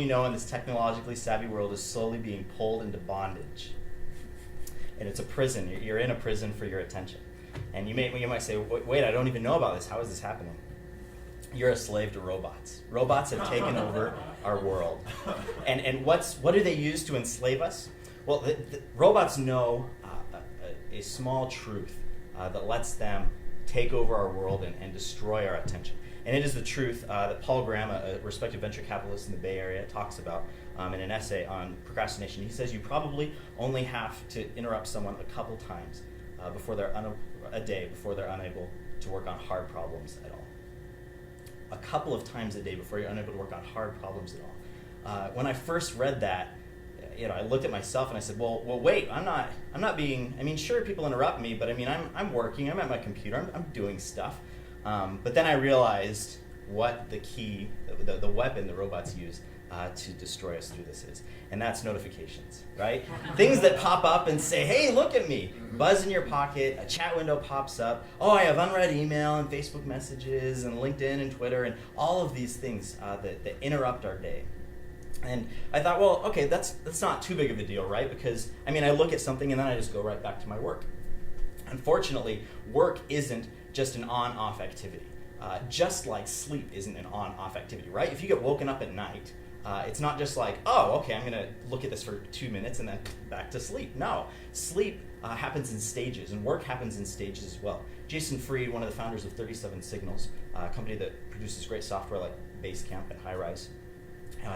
you know in this technologically savvy world is slowly being pulled into bondage. And it's a prison. You're in a prison for your attention. And you might say, wait, I don't even know about this. How is this happening? You're a slave to robots. Robots have taken over our world. And what do they use to enslave us? Well, the robots know a small truth that lets them take over our world and destroy our attention. And it is the truth that Paul Graham, a respected venture capitalist in the Bay Area, talks about in an essay on procrastination. He says you probably only have to interrupt someone a couple times before they're a day before they're unable to work on hard problems at all. A couple of times a day before you're unable to work on hard problems at all. When I first read that, I looked at myself and I said, well, wait, I'm not being. I mean, sure, people interrupt me, but I mean, I'm working. I'm at my computer. I'm doing stuff. But then I realized what the weapon the robots use to destroy us through this is, and that's notifications, right? Things that pop up and say, hey, look at me. Buzz in your pocket, a chat window pops up. Oh, I have unread email and Facebook messages and LinkedIn and Twitter and all of these things that interrupt our day. And I thought, well, okay, that's not too big of a deal, right? Because, I mean, I look at something and then I just go right back to my work. Unfortunately, work isn't just an on-off activity. Just like sleep isn't an on-off activity, right? If you get woken up at night, it's not just like, oh, okay, I'm going to look at this for 2 minutes and then back to sleep. No, sleep happens in stages, and work happens in stages as well. Jason Fried, one of the founders of 37 Signals, a company that produces great software like Basecamp and Highrise,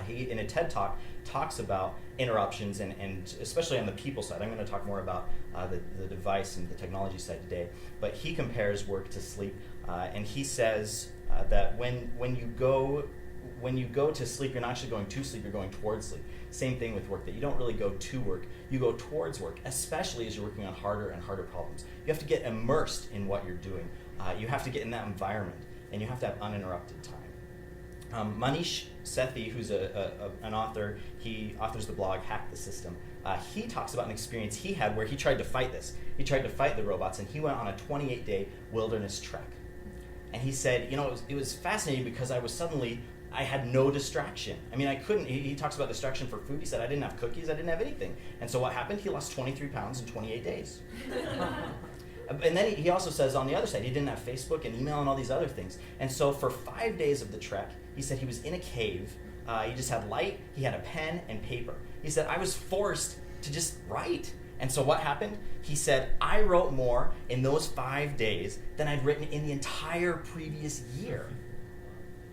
he, in a TED Talk, talks about interruptions, and especially on the people side. I'm going to talk more about the device and the technology side today, but he compares work to sleep, and he says that when you go to sleep, you're not actually going to sleep, you're going towards sleep. Same thing with work, that you don't really go to work, you go towards work, especially as you're working on harder and harder problems. You have to get immersed in what you're doing. You have to get in that environment, and you have to have uninterrupted time. Manish Sethi, who's an author, he authors the blog Hack the System. He talks about an experience he had where he tried to fight this. He tried to fight the robots, and he went on a 28-day wilderness trek. And he said, it was fascinating because I had no distraction. I mean, I couldn't. He talks about distraction for food. He said, I didn't have cookies, I didn't have anything. And so what happened? He lost 23 pounds in 28 days. And then he also says on the other side, he didn't have Facebook and email and all these other things. And so for 5 days of the trek, he said he was in a cave. He just had light, he had a pen and paper. He said, I was forced to just write. And so what happened? He said, I wrote more in those 5 days than I'd written in the entire previous year.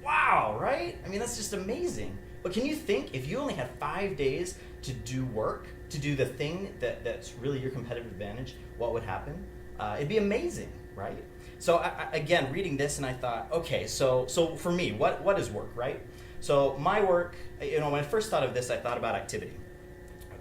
Wow, right? I mean, that's just amazing. But can you think, if you only had 5 days to do work, to do the thing that's really your competitive advantage, what would happen? It'd be amazing, right? So again, reading this, and I thought, okay, so for me, what is work, right? So my work, when I first thought of this, I thought about activity.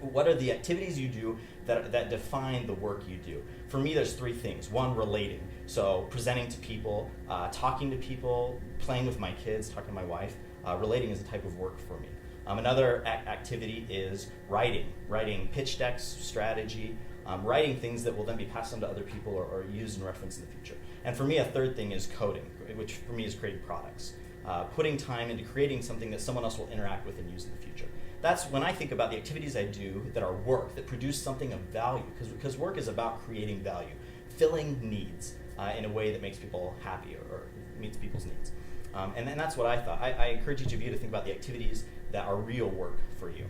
What are the activities you do that define the work you do? For me, there's 3 things. 1, relating. So presenting to people, talking to people, playing with my kids, talking to my wife. Relating is a type of work for me. Another activity is writing pitch decks, strategy, writing things that will then be passed on to other people or used and referenced in the future. And for me, a 3rd thing is coding, which for me is creating products. Putting time into creating something that someone else will interact with and use in the future. That's when I think about the activities I do that are work, that produce something of value, because work is about creating value, filling needs in a way that makes people happy or meets people's needs. And that's what I thought. I encourage each of you to think about the activities that are real work for you.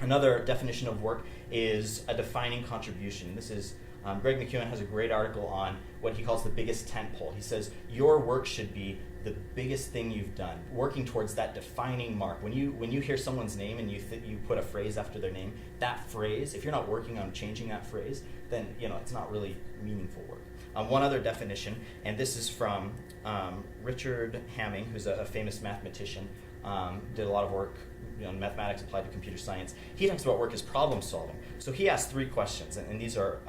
Another definition of work is a defining contribution. This is Greg McKeown has a great article on what he calls the biggest tent pole. He says your work should be the biggest thing you've done, working towards that defining mark. When you hear someone's name and you put a phrase after their name, that phrase, if you're not working on changing that phrase, then it's not really meaningful work. One other definition, and this is from Richard Hamming, who's a famous mathematician, did a lot of work mathematics applied to computer science. He talks about work as problem solving. So he asked 3 questions, and these are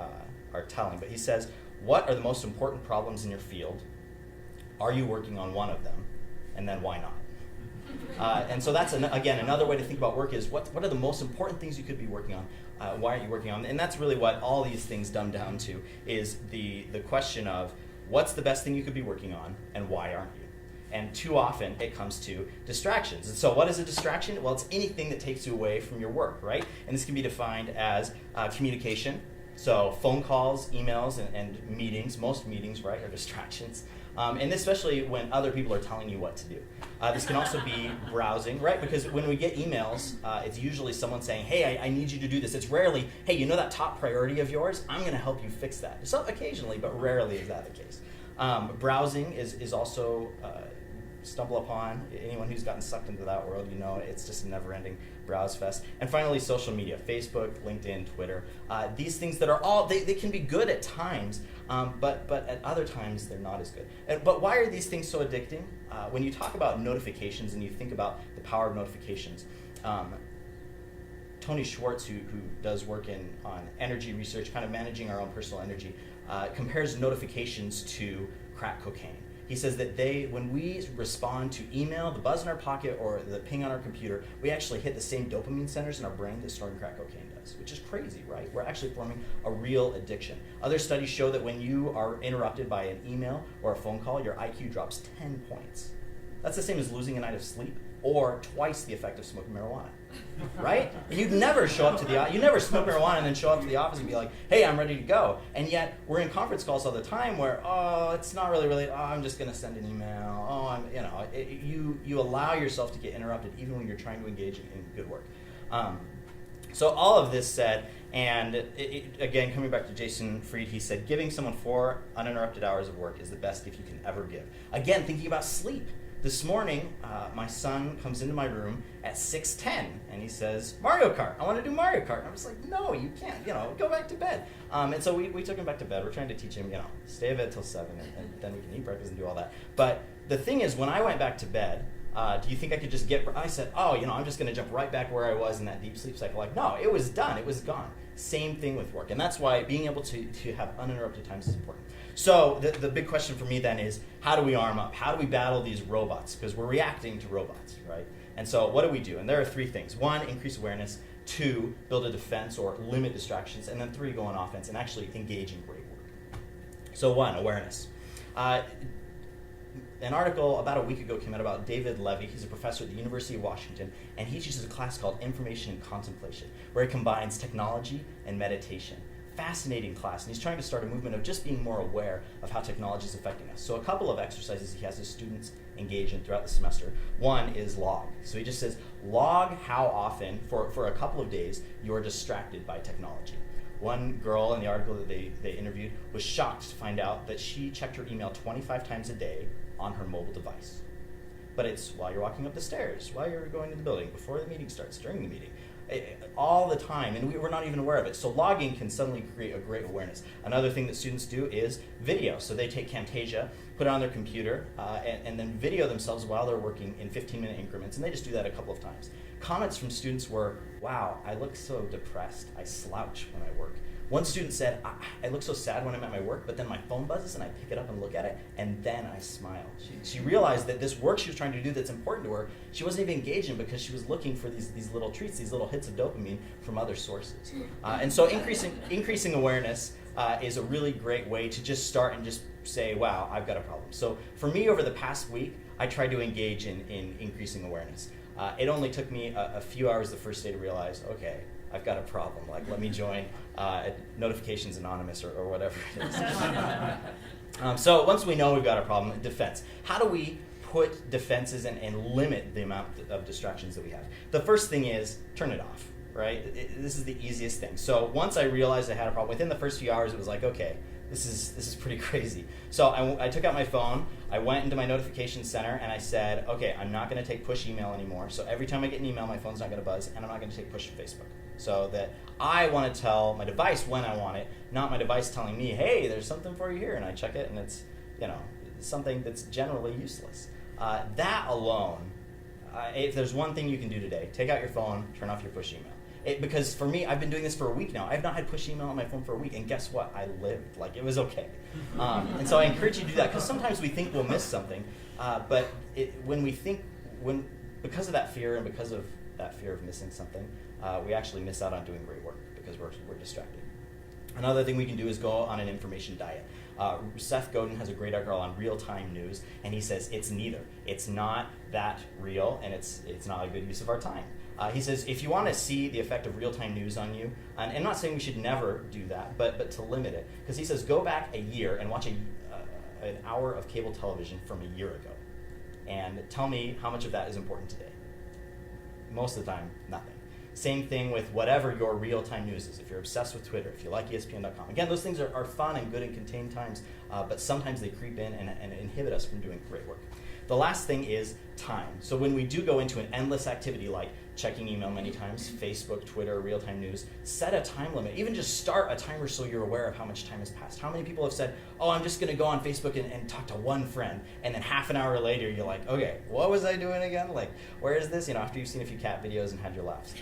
telling. But he says, what are the most important problems in your field? Are you working on one of them? And then why not? And so that's, again, another way to think about work is what are the most important things you could be working on? Why aren't you working on them? And that's really what all these things dumb down to is the question of what's the best thing you could be working on and why aren't you? And too often it comes to distractions. And so what is a distraction? Well, it's anything that takes you away from your work, right? And this can be defined as communication. So phone calls, emails, and meetings, most meetings, right, are distractions. And especially when other people are telling you what to do. This can also be browsing, right? Because when we get emails, it's usually someone saying, hey, I need you to do this. It's rarely, hey, you know that top priority of yours? I'm going to help you fix that. So occasionally, but rarely is that the case. Browsing is also stumble upon. Anyone who's gotten sucked into that world, you know it's just a never-ending browse fest. And finally, social media, Facebook, LinkedIn, Twitter. These things that are all, they can be good at times, but at other times they're not as good. But why are these things so addicting? When you talk about notifications and you think about the power of notifications, Tony Schwartz, who does work on energy research, kind of managing our own personal energy, compares notifications to crack cocaine. He says that when we respond to email, the buzz in our pocket, or the ping on our computer, we actually hit the same dopamine centers in our brain that snorting crack cocaine does, which is crazy, right? We're actually forming a real addiction. Other studies show that when you are interrupted by an email or a phone call, your IQ drops 10 points. That's the same as losing a night of sleep, or twice the effect of smoking marijuana, right? You'd never show up to you never smoke marijuana and then show up to the office and be like, hey, I'm ready to go. And yet we're in conference calls all the time where, it's not really, I'm just gonna send an email. You allow yourself to get interrupted even when you're trying to engage in good work. So all of this said, and again, coming back to Jason Fried, he said, giving someone 4 uninterrupted hours of work is the best gift you can ever give. Again, thinking about sleep. This morning, my son comes into my room at 6:10, and he says, Mario Kart, I want to do Mario Kart. And I was like, no, you can't, go back to bed. And so we took him back to bed. We're trying to teach him, stay in bed till 7, and then we can eat breakfast and do all that. But the thing is, when I went back to bed, do you think I could just I said, I'm just going to jump right back where I was in that deep sleep cycle. Like, no, it was done. It was gone. Same thing with work. And that's why being able to have uninterrupted times is important. So the big question for me then is, how do we arm up? How do we battle these robots? Because we're reacting to robots, right? And so what do we do? And there are 3 things. 1, increase awareness. 2, build a defense or limit distractions. And then 3, go on offense and actually engage in great work. So 1, awareness. An article about a week ago came out about David Levy. He's a professor at the University of Washington, and he teaches a class called Information and Contemplation, where he combines technology and meditation. Fascinating class, and he's trying to start a movement of just being more aware of how technology is affecting us. So a couple of exercises he has his students engage in throughout the semester. 1 is log. So he just says, log how often, for a couple of days, you're distracted by technology. One girl in the article that they interviewed was shocked to find out that she checked her email 25 times a day on her mobile device. But it's while you're walking up the stairs, while you're going to the building, before the meeting starts, during the meeting, all the time, and we're not even aware of it. So logging can suddenly create a great awareness. Another thing that students do is video. So they take Camtasia, put it on their computer, and then video themselves while they're working in 15-minute increments, and they just do that a couple of times. Comments from students were, wow, I look so depressed. I slouch when I work. One student said, I look so sad when I'm at my work, but then my phone buzzes and I pick it up and look at it, and then I smile. She realized that this work she was trying to do that's important to her, she wasn't even engaged in because she was looking for these little treats, these little hits of dopamine from other sources. And so increasing awareness is a really great way to just start and just say, wow, I've got a problem. So for me, over the past week, I tried to engage in increasing awareness. It only took me a few hours the first day to realize, okay, I've got a problem. Like, let me join Notifications Anonymous or whatever it is. So once we know we've got a problem, defense. How do we put defenses and limit the amount of distractions that we have? The first thing is turn it off, right? This is the easiest thing. So once I realized I had a problem, within the first few hours, it was like, okay, this is pretty crazy. So I took out my phone, I went into my notification center, and I said, okay, I'm not going to take push email anymore. So every time I get an email, my phone's not going to buzz, and I'm not going to take push from Facebook. So that I want to tell my device when I want it, not my device telling me, hey, there's something for you here, and I check it, and it's something that's generally useless. That alone, if there's one thing you can do today, take out your phone, turn off your push email. Because for me, I've been doing this for a week now. I've not had push email on my phone for a week, and guess what? I lived. Like, it was okay. And so I encourage you to do that, because sometimes we think we'll miss something, but because of that fear and because of that fear of missing something, we actually miss out on doing great work because we're distracted. Another thing we can do is go on an information diet. Seth Godin has a great article on real-time news, and he says it's neither. It's not that real, and it's not a good use of our time. He says if you want to see the effect of real-time news on you, and I'm not saying we should never do that, but to limit it, because he says go back a year and watch an hour of cable television from a year ago, and tell me how much of that is important today. Most of the time, nothing. Same thing with whatever your real-time news is. If you're obsessed with Twitter, if you like ESPN.com. Again, those things are fun and good in contained times, but sometimes they creep in and inhibit us from doing great work. The last thing is time. So when we do go into an endless activity like checking email many times, Facebook, Twitter, real-time news, set a time limit. Even just start a timer so you're aware of how much time has passed. How many people have said, oh, I'm just going to go on Facebook and talk to one friend, and then half an hour later you're like, okay, what was I doing again? Like, where is this? After you've seen a few cat videos and had your laughs.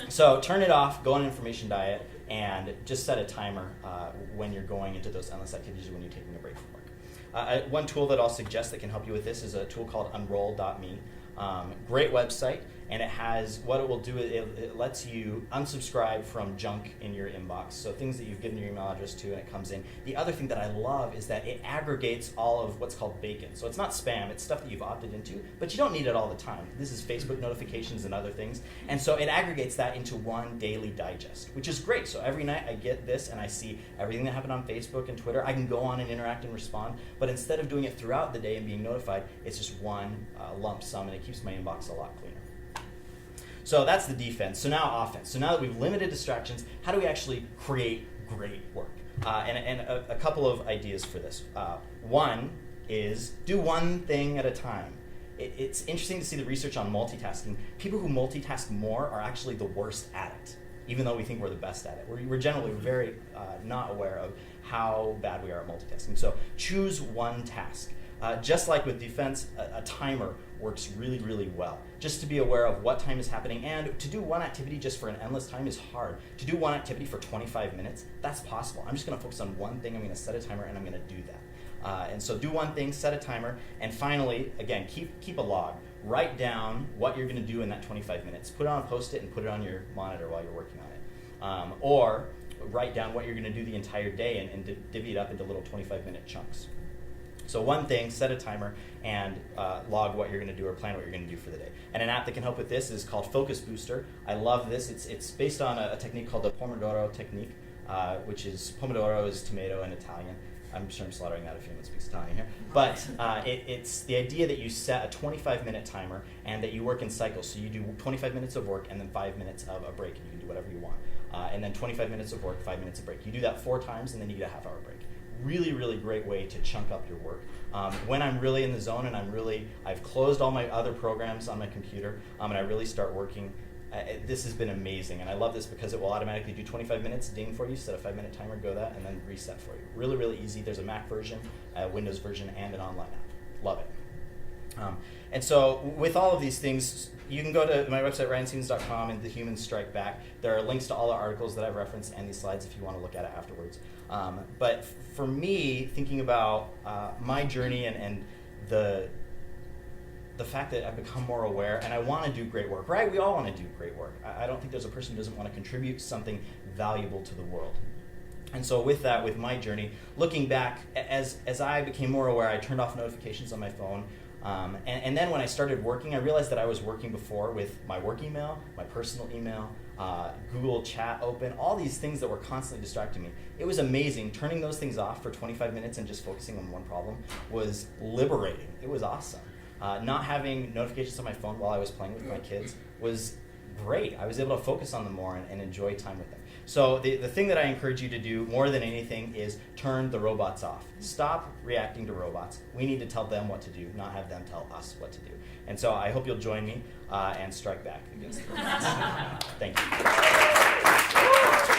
So turn it off, go on an information diet, and just set a timer when you're going into those endless activities or when you're taking a break from work. One tool that I'll suggest that can help you with this is a tool called Unroll.me. Great website, and it has, what it will do, it lets you unsubscribe from junk in your inbox, so things that you've given your email address to and it comes in. The other thing that I love is that it aggregates all of what's called bacon. So it's not spam, it's stuff that you've opted into, but you don't need it all the time. This is Facebook notifications and other things, and so it aggregates that into one daily digest, which is great. So every night I get this and I see everything that happened on Facebook and Twitter. I can go on and interact and respond, but instead of doing it throughout the day and being notified, it's just one lump sum, and it keeps my inbox a lot cleaner. So that's the defense. So now offense. So now that we've limited distractions, how do we actually create great work? And a couple of ideas for this. One is do one thing at a time. It's interesting to see the research on multitasking. People who multitask more are actually the worst at it, even though we think we're the best at it. We're generally very not aware of how bad we are at multitasking. So choose one task. Just like with defense, a timer works really, really well. Just to be aware of what time is happening, and to do one activity just for an endless time is hard. To do one activity for 25 minutes, that's possible. I'm just going to focus on one thing, I'm going to set a timer, and I'm going to do that. And so do one thing, set a timer, and finally, again, keep a log. Write down what you're going to do in that 25 minutes. Put it on a Post-it and put it on your monitor while you're working on it. Or write down what you're going to do the entire day and divvy it up into little 25-minute chunks. So one thing, set a timer, and log what you're going to do or plan what you're going to do for the day. And an app that can help with this is called Focus Booster. I love this. It's based on a technique called the Pomodoro technique, which is, Pomodoro is tomato in Italian. I'm sure I'm slaughtering that if anyone speaks Italian here. But it's the idea that you set a 25-minute timer and that you work in cycles. So you do 25 minutes of work and then 5 minutes of a break, and you can do whatever you want. And then 25 minutes of work, 5 minutes of break. You do that 4 times, and then you get a half-hour break. Really, really great way to chunk up your work. When I'm really in the zone and I've closed all my other programs on my computer, and I really start working, this has been amazing. And I love this because it will automatically do 25 minutes, ding for you, set a 5-minute timer, go that, and then reset for you. Really, really easy. There's a Mac version, a Windows version, and an online app. Love it. And so with all of these things, you can go to my website, ryanstevens.com, and The Humans Strike Back. There are links to all the articles that I've referenced and these slides if you want to look at it afterwards. But for me, thinking about my journey and the fact that I've become more aware, and I want to do great work, right? We all want to do great work. I don't think there's a person who doesn't want to contribute something valuable to the world. And so with that, with my journey, looking back, as I became more aware, I turned off notifications on my phone. And then when I started working, I realized that I was working before with my work email, my personal email, Google Chat open, all these things that were constantly distracting me. It was amazing. Turning those things off for 25 minutes and just focusing on one problem was liberating. It was awesome. Not having notifications on my phone while I was playing with my kids was great. I was able to focus on them more and enjoy time with them. So the thing that I encourage you to do more than anything is turn the robots off. Stop reacting to robots. We need to tell them what to do, not have them tell us what to do. And so I hope you'll join me and strike back against the robots. Thank you.